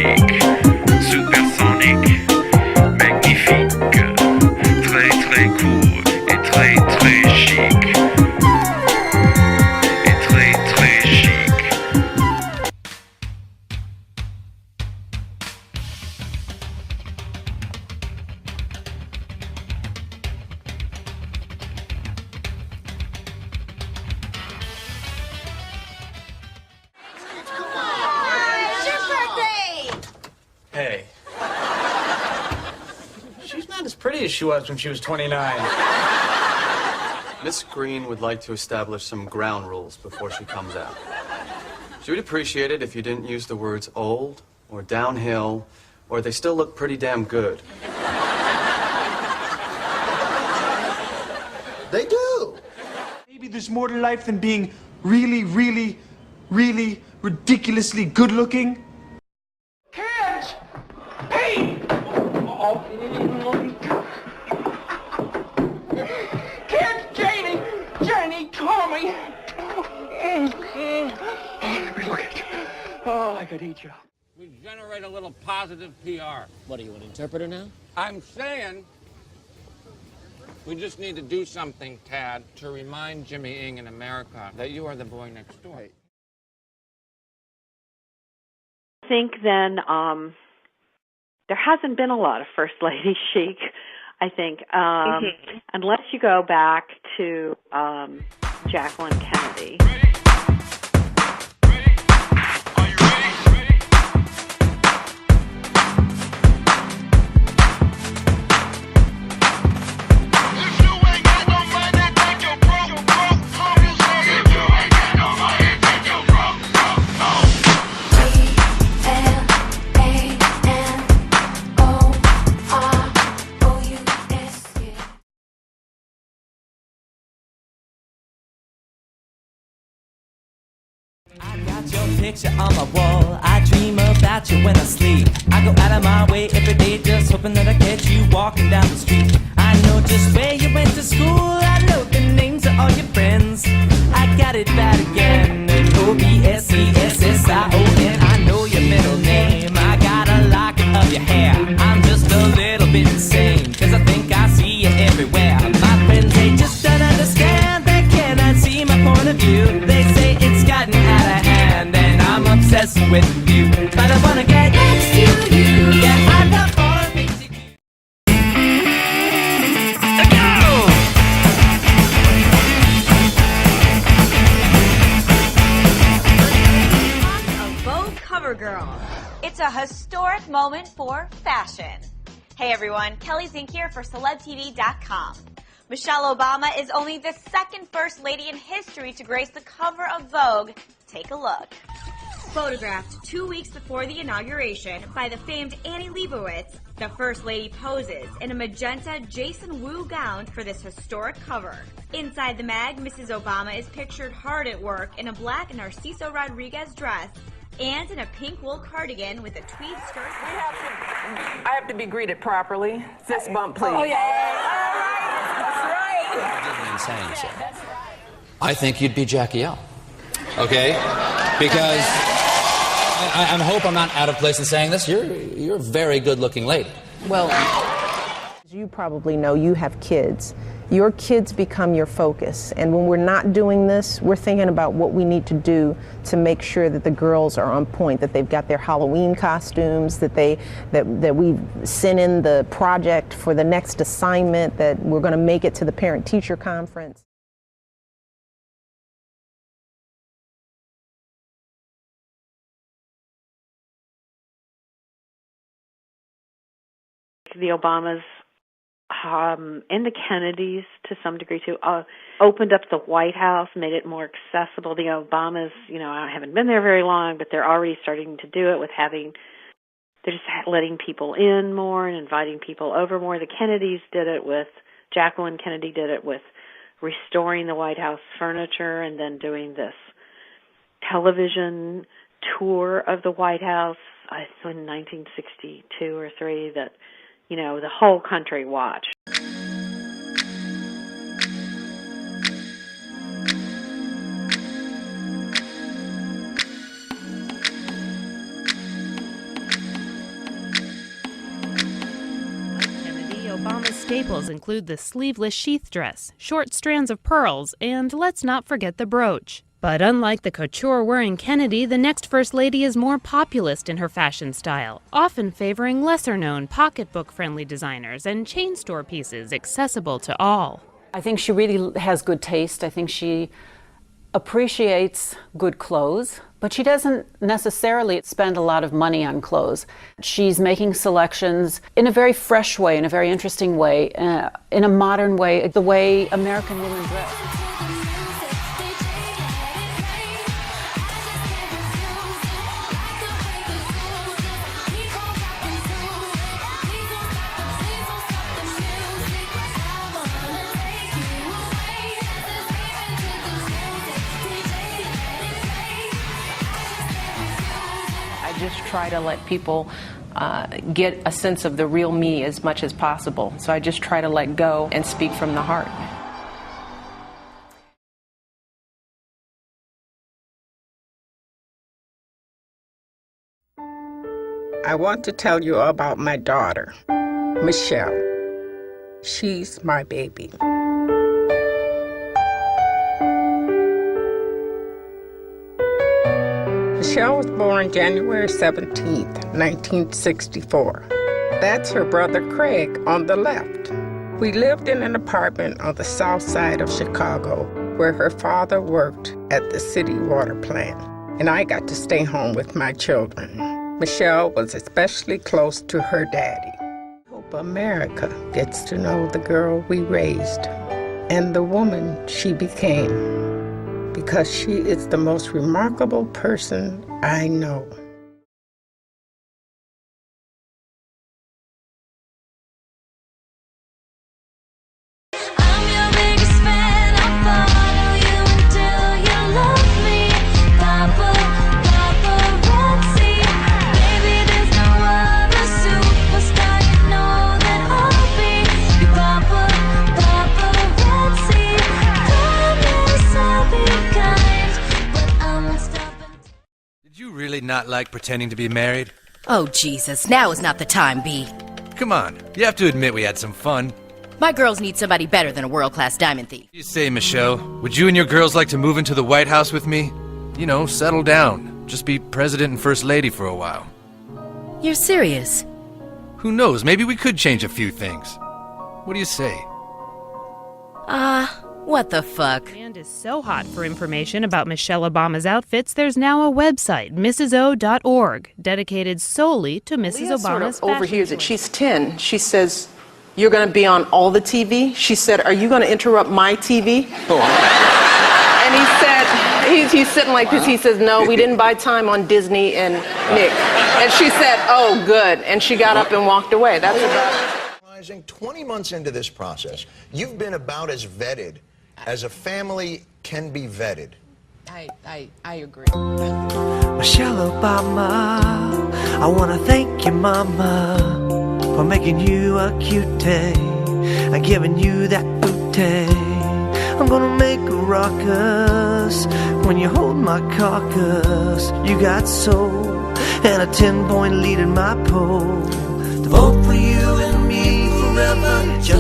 chic, supersonique, magnifique, très très cool et très très chic. Et très très chic. Hey. She's not as pretty as she was when she was 29. Miss Green would like to establish some ground rules before she comes out. She would appreciate it if you didn't use the words old or downhill, or they still look pretty damn good. They do. Maybe there's more to life than being really, really, really ridiculously good looking. Kids! Hey! Kids, Janie! Janie, call me! Let me look at you. Oh, I could eat you. We generate a little positive PR. What are you, an interpreter now? I'm saying we just need to do something, Tad, to remind Jimmy Ing in America that you are the boy next door. I think then there hasn't been a lot of First Lady chic, I think, unless you go back to Jacqueline Kennedy. I got your picture on my wall. I dream about you when I sleep. I go out of my way every day just hoping that I catch you walking down the street. I know just where you went to school. I know the names of all your friends. I got it bad again. O-B-S-E-S-S-I-O-N. I know your middle name. I got a locket of your hair. I'm just a little bit insane, cause I think I see you everywhere. My friends, they just don't understand. They cannot see my point of view. They say it's gotten out of hand, and I'm obsessed with you. But I wanna get next to you. Yeah, I love all the things you do. A Vogue cover girl. It's a historic moment for fashion. Hey everyone, Kelly Zink here for CelebTV.com. Michelle Obama is only the second First Lady in history to grace the cover of Vogue. Take a look. Photographed 2 weeks before the inauguration by the famed Annie Leibovitz, the First Lady poses in a magenta Jason Wu gown for this historic cover. Inside the mag, Mrs. Obama is pictured hard at work in a black Narciso Rodriguez dress and in a pink wool cardigan with a tweed skirt. I have to be greeted properly. Fist bump, please. Oh, yeah. In saying so. I think you'd be Jackie L. Okay? Because I hope I'm not out of place in saying this. You're a very good-looking lady. Well, as you probably know, you have kids. Your kids become your focus. And when we're not doing this, we're thinking about what we need to do to make sure that the girls are on point, that they've got their Halloween costumes, that we sent in the project for the next assignment, that we're going to make it to the parent-teacher conference. The Obamas and the Kennedys, to some degree too, opened up the White House, made it more accessible. The Obamas, I haven't been there very long, but they're already starting to do it with they're just letting people in more and inviting people over more. The Kennedys did it with, Jacqueline Kennedy did it with restoring the White House furniture and then doing this television tour of the White House, I think in 1962 or 3, that the whole country watched. Obama's staples include the sleeveless sheath dress, short strands of pearls, and let's not forget the brooch. But unlike the couture-wearing Kennedy, the next First Lady is more populist in her fashion style, often favoring lesser-known pocketbook-friendly designers and chain store pieces accessible to all. I think she really has good taste. I think she appreciates good clothes, but she doesn't necessarily spend a lot of money on clothes. She's making selections in a very fresh way, in a very interesting way, in a modern way, the way American women dress. I just try to let people get a sense of the real me as much as possible. So I just try to let go and speak from the heart. I want to tell you about my daughter, Michelle. She's my baby. Michelle was born January 17th, 1964. That's her brother Craig on the left. We lived in an apartment on the south side of Chicago where her father worked at the city water plant, and I got to stay home with my children. Michelle was especially close to her daddy. I hope America gets to know the girl we raised and the woman she became, because she is the most remarkable person I know. Really not like pretending to be married? Oh, Jesus, now is not the time, B. Come on, you have to admit we had some fun. My girls need somebody better than a world-class diamond thief. You say, Michelle, would you and your girls like to move into the White House with me? You know, settle down. Just be president and first lady for a while. You're serious? Who knows, maybe we could change a few things. What do you say? What the fuck? Demand is so hot for information about Michelle Obama's outfits, there's now a website, mrso.org, dedicated solely to Mrs. Leah Obama's sort of fashion overhears it. choices. She's 10. She says, "You're going to be on all the TV?" She said, "Are you going to interrupt my TV?" And he said, he's sitting like this. He says, "No, we didn't buy time on Disney and Nick." And she said, "Oh, good." And she got up and walked away. That's about it. 20 months into this process, you've been about as vetted as a family can be vetted. I agree. Michelle Obama, I want to thank your mama for making you a cutie and giving you that booty. I'm gonna make a ruckus when you hold my carcass. You got soul and a 10-point lead in my poll. To vote for you and me forever, just